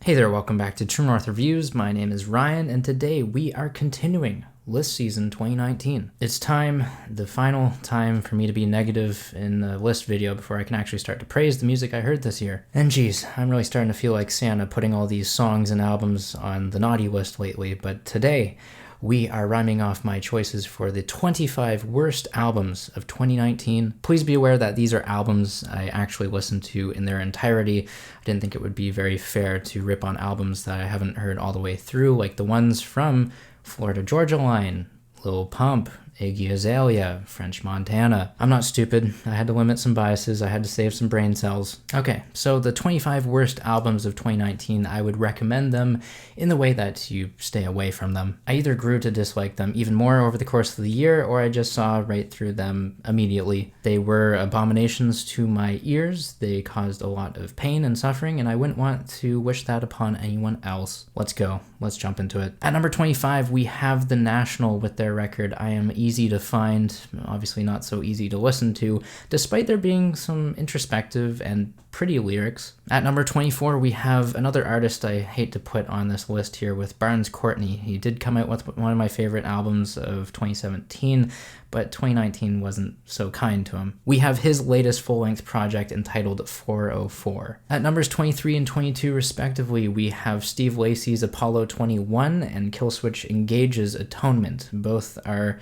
Hey there, welcome back to True North Reviews. My name is Ryan, and today we are continuing List Season 2019. It's time, the final time for me to be negative in the list video before I can actually start to praise the music I heard this year. And geez, I'm really starting to feel like Santa putting all these songs and albums on the naughty list lately, but today we are rhyming off my choices for the 25 worst albums of 2019. Please be aware that these are albums I actually listened to in their entirety. I didn't think it would be very fair to rip on albums that I haven't heard all the way through, like the ones from Florida Georgia Line, Lil Pump, Iggy Azalea, French Montana. I'm not stupid. I had to limit some biases. I had to save some brain cells. Okay, so the 25 worst albums of 2019, I would recommend them in the way that you stay away from them. I either grew to dislike them even more over the course of the year, or I just saw right through them immediately. They were abominations to my ears. They caused a lot of pain and suffering, and I wouldn't want to wish that upon anyone else. Let's go. Let's jump into it. At number 25, we have The National with their record I Am Easy to Find, obviously not so easy to listen to, despite there being some introspective and pretty lyrics. At number 24, we have another artist I hate to put on this list here with Barnes Courtney. He did come out with one of my favorite albums of 2017, but 2019 wasn't so kind to him. We have his latest full-length project entitled 404. At numbers 23 and 22 respectively, we have Steve Lacy's Apollo 21 and Killswitch Engage's Atonement. Both are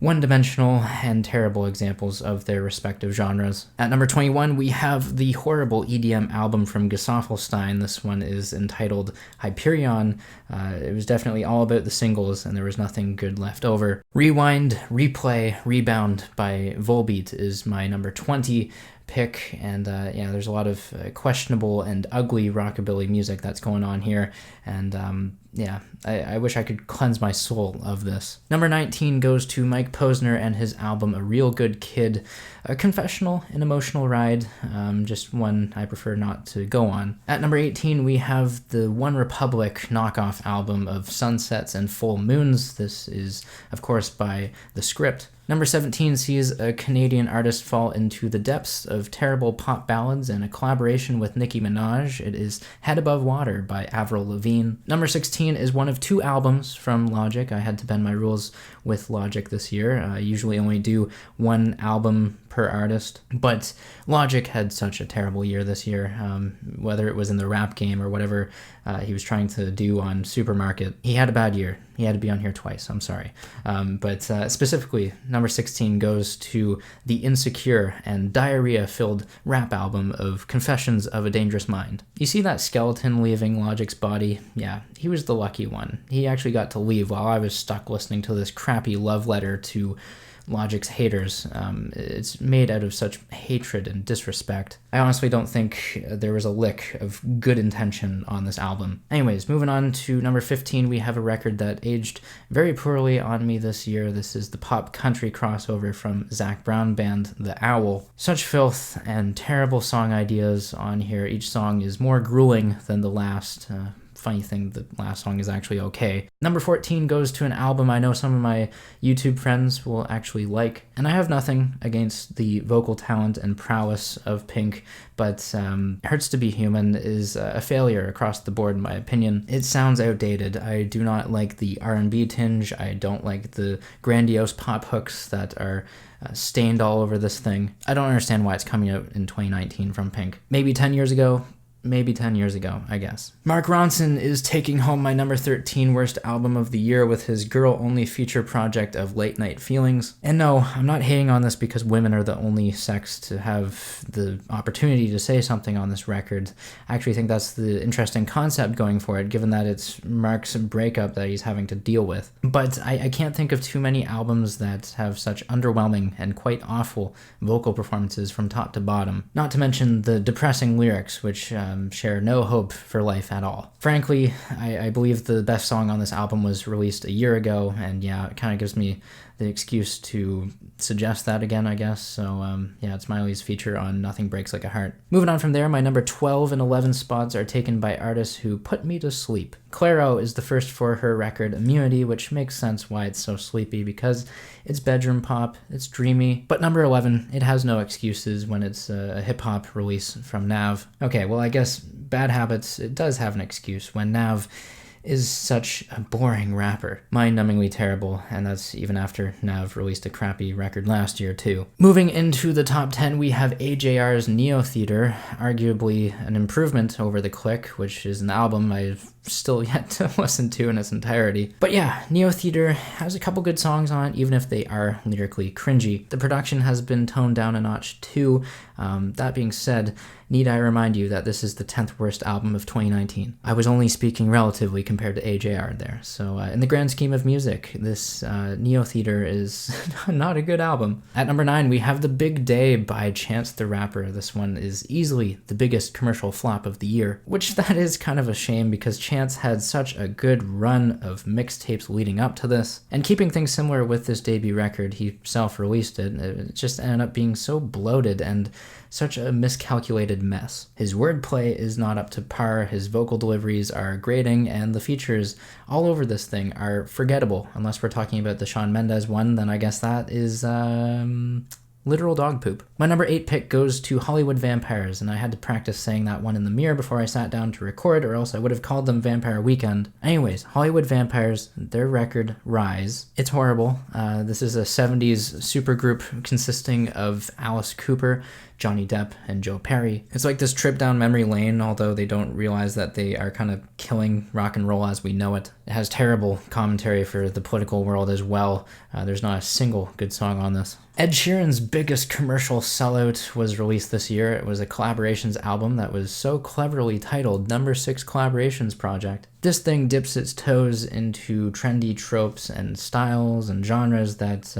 one-dimensional and terrible examples of their respective genres. At number 21, we have the horrible EDM album from Gustav Holstein. This one is entitled Hyperion. It was definitely all about the singles, and there was nothing good left over. Rewind, Replay, Rebound by Volbeat is my number 20 pick, and there's a lot of questionable and ugly rockabilly music that's going on here, and I wish I could cleanse my soul of this. Number 19 goes to Mike Posner and his album A Real Good Kid, a confessional and emotional ride, just one I prefer not to go on. At number 18, we have the One Republic knockoff album of Sunsets and Full Moons. This is, of course, by The Script. Number 17 sees a Canadian artist fall into the depths of terrible pop ballads and a collaboration with Nicki Minaj. It is Head Above Water by Avril Lavigne. Number 16 is one of two albums from Logic. I had to bend my rules with Logic this year. I usually only do one album per artist, but Logic had such a terrible year this year, whether it was in the rap game or whatever he was trying to do on Supermarket. He had a bad year. He had to be on here twice, I'm sorry. But specifically, number 16 goes to the insecure and diarrhea-filled rap album of Confessions of a Dangerous Mind. You see that skeleton leaving Logic's body? Yeah, he was the lucky one. He actually got to leave while I was stuck listening to this crappy love letter to Logic's haters. It's made out of such hatred and disrespect. I honestly don't think there was a lick of good intention on this album. Anyways, moving on to number 15, we have a record that aged very poorly on me this year. This is the pop country crossover from Zac Brown band The Owl. Such filth and terrible song ideas on here. Each song is more grueling than the last. Funny thing, the last song is actually okay. Number 14 goes to an album I know some of my YouTube friends will actually like, and I have nothing against the vocal talent and prowess of Pink, but Hurts to Be Human is a failure across the board in my opinion. It sounds outdated. I do not like the R&B tinge. I don't like the grandiose pop hooks that are stained all over this thing. I don't understand why it's coming out in 2019 from Pink. Maybe 10 years ago, I guess. Mark Ronson is taking home my number 13 worst album of the year with his girl-only feature project of Late Night Feelings. And no, I'm not hating on this because women are the only sex to have the opportunity to say something on this record. I actually think that's the interesting concept going for it, given that it's Mark's breakup that he's having to deal with. But I can't think of too many albums that have such underwhelming and quite awful vocal performances from top to bottom. Not to mention the depressing lyrics, which share no hope for life at all. Frankly, I believe the best song on this album was released a year ago, and yeah, it kind of gives me the excuse to suggest that again, I guess. So it's Miley's feature on Nothing Breaks Like a Heart. Moving on from there, my number 12 and 11 spots are taken by artists who put me to sleep. Clairo is the first for her record Immunity, which makes sense why it's so sleepy, because it's bedroom pop, it's dreamy. But number 11, it has no excuses when it's a hip-hop release from Nav. Okay, well, I guess Bad Habits, it does have an excuse when Nav is such a boring rapper. Mind-numbingly terrible, and that's even after Nav released a crappy record last year too. Moving into the top 10, we have AJR's Neo Theater, arguably an improvement over The Click, which is an album I've still yet to listen to in its entirety. But yeah, Neo Theater has a couple good songs on it, even if they are lyrically cringy. The production has been toned down a notch too. That being said, need I remind you that this is the 10th worst album of 2019. I was only speaking relatively compared to AJR there. So in the grand scheme of music, this Neo Theater is not a good album. At number 9, we have The Big Day by Chance the Rapper. This one is easily the biggest commercial flop of the year, which that is kind of a shame because Chance had such a good run of mixtapes leading up to this. And keeping things similar with this debut record, he self-released it. It just ended up being so bloated and such a miscalculated mess. His wordplay is not up to par, his vocal deliveries are grating, and the features all over this thing are forgettable. Unless we're talking about the Shawn Mendes one, then I guess that is, literal dog poop. My number 8 pick goes to Hollywood Vampires, and I had to practice saying that one in the mirror before I sat down to record, or else I would have called them Vampire Weekend. Anyways, Hollywood Vampires, their record, Rise. It's horrible. This is a 70s supergroup consisting of Alice Cooper, Johnny Depp, and Joe Perry. It's like this trip down memory lane, although they don't realize that they are kind of killing rock and roll as we know it. It has terrible commentary for the political world as well. There's not a single good song on this. Ed Sheeran's biggest commercial sellout was released this year. It was a collaborations album that was so cleverly titled Number 6 Collaborations Project. This thing dips its toes into trendy tropes and styles and genres that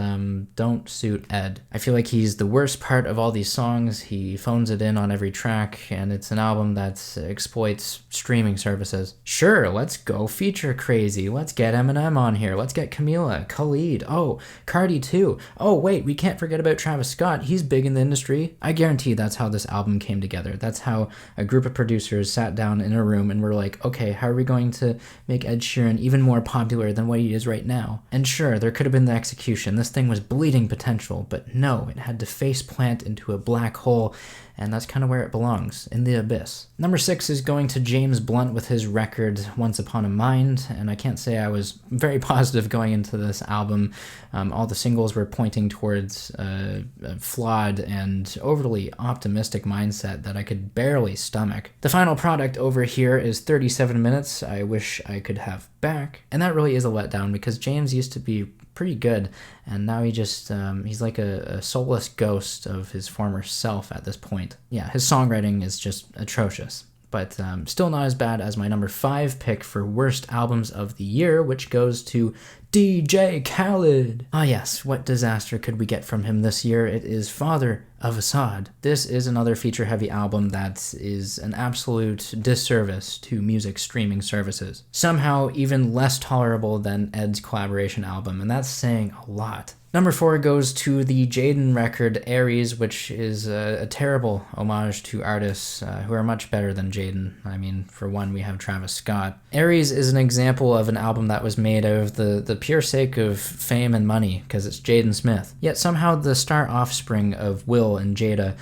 don't suit Ed. I feel like he's the worst part of all these songs. He phones it in on every track, and it's an album that exploits streaming services. Sure, let's go feature crazy. Let's get Eminem on here. Let's get Camila, Khaled. Oh, Cardi too. Oh, wait, we can't forget about Travis Scott. He's big in the industry. I guarantee that's how this album came together. That's how a group of producers sat down in a room and were like, okay, how are we going to make Ed Sheeran even more popular than what he is right now? And sure, there could have been the execution. This thing was bleeding potential, but no, it had to face plant into a black hole, and that's kind of where it belongs, in the abyss. Number 6 is going to James Blunt with his record Once Upon a Mind, and I can't say I was very positive going into this album. All the singles were pointing towards a flawed and overly optimistic mindset that I could barely stomach. The final product over here is 37 Minutes, I Wish I Could Have Back, and that really is a letdown because James used to be pretty good, and now he's like a soulless ghost of his former self at this point. Yeah, his songwriting is just atrocious, but still not as bad as my number 5 pick for worst albums of the year, which goes to DJ Khaled. Ah yes, what disaster could we get from him this year? It is Father of Assad. This is another feature-heavy album that is an absolute disservice to music streaming services. Somehow even less tolerable than Ed's collaboration album, and that's saying a lot. Number 4 goes to the Jaden record Aries, which is a terrible homage to artists who are much better than Jaden. I mean, for one, we have Travis Scott. Aries is an example of an album that was made out of the pure sake of fame and money, because it's Jaden Smith. Yet somehow the star offspring of Will and Jada,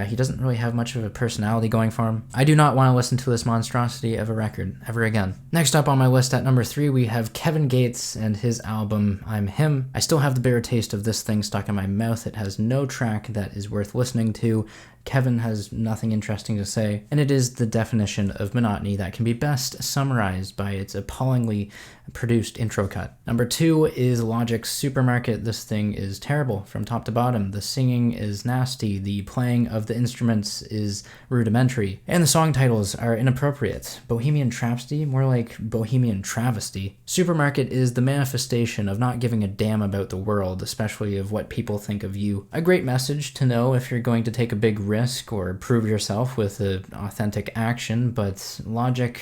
he doesn't really have much of a personality going for him. I do not want to listen to this monstrosity of a record ever again. Next up on my list at number 3, we have Kevin Gates and his album I'm Him. I still have the bitter taste of this thing stuck in my mouth. It has no track that is worth listening to. Kevin has nothing interesting to say, and it is the definition of monotony that can be best summarized by its appallingly produced intro cut. Number 2 is Logic's Supermarket. This thing is terrible from top to bottom. The singing is nasty, the playing of the instruments is rudimentary, and the song titles are inappropriate. Bohemian Trapsty? More like Bohemian Travesty. Supermarket is the manifestation of not giving a damn about the world, especially of what people think of you. A great message to know if you're going to take a big risk or prove yourself with an authentic action, but Logic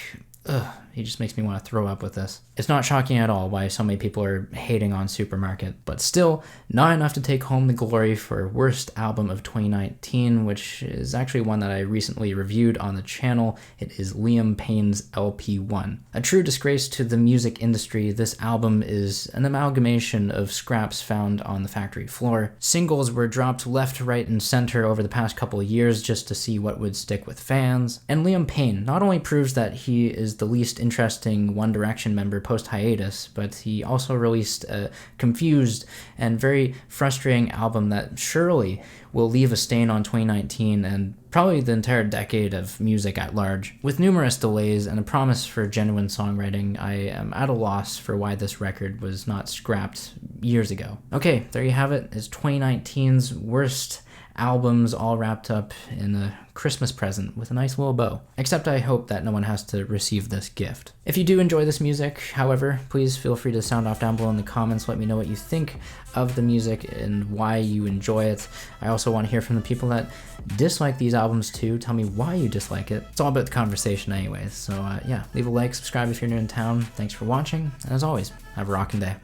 He just makes me want to throw up with this. It's not shocking at all why so many people are hating on Supermarket, but still not enough to take home the glory for worst album of 2019, which is actually one that I recently reviewed on the channel. It is Liam Payne's LP1. A true disgrace to the music industry, this album is an amalgamation of scraps found on the factory floor. Singles were dropped left, right, and center over the past couple of years just to see what would stick with fans. And Liam Payne not only proves that he is the least interesting One Direction member post-hiatus, but he also released a confused and very frustrating album that surely will leave a stain on 2019 and probably the entire decade of music at large. With numerous delays and a promise for genuine songwriting, I am at a loss for why this record was not scrapped years ago. Okay, there you have it. It's 2019's worst albums all wrapped up in a Christmas present with a nice little bow. Except I hope that no one has to receive this gift. If you do enjoy this music, however, please feel free to sound off down below in the comments. Let me know what you think of the music and why you enjoy it. I also want to hear from the people that dislike these albums too. Tell me why you dislike it. It's all about the conversation anyways. So yeah, leave a like, subscribe if you're new in town. Thanks for watching, and as always, have a rockin' day.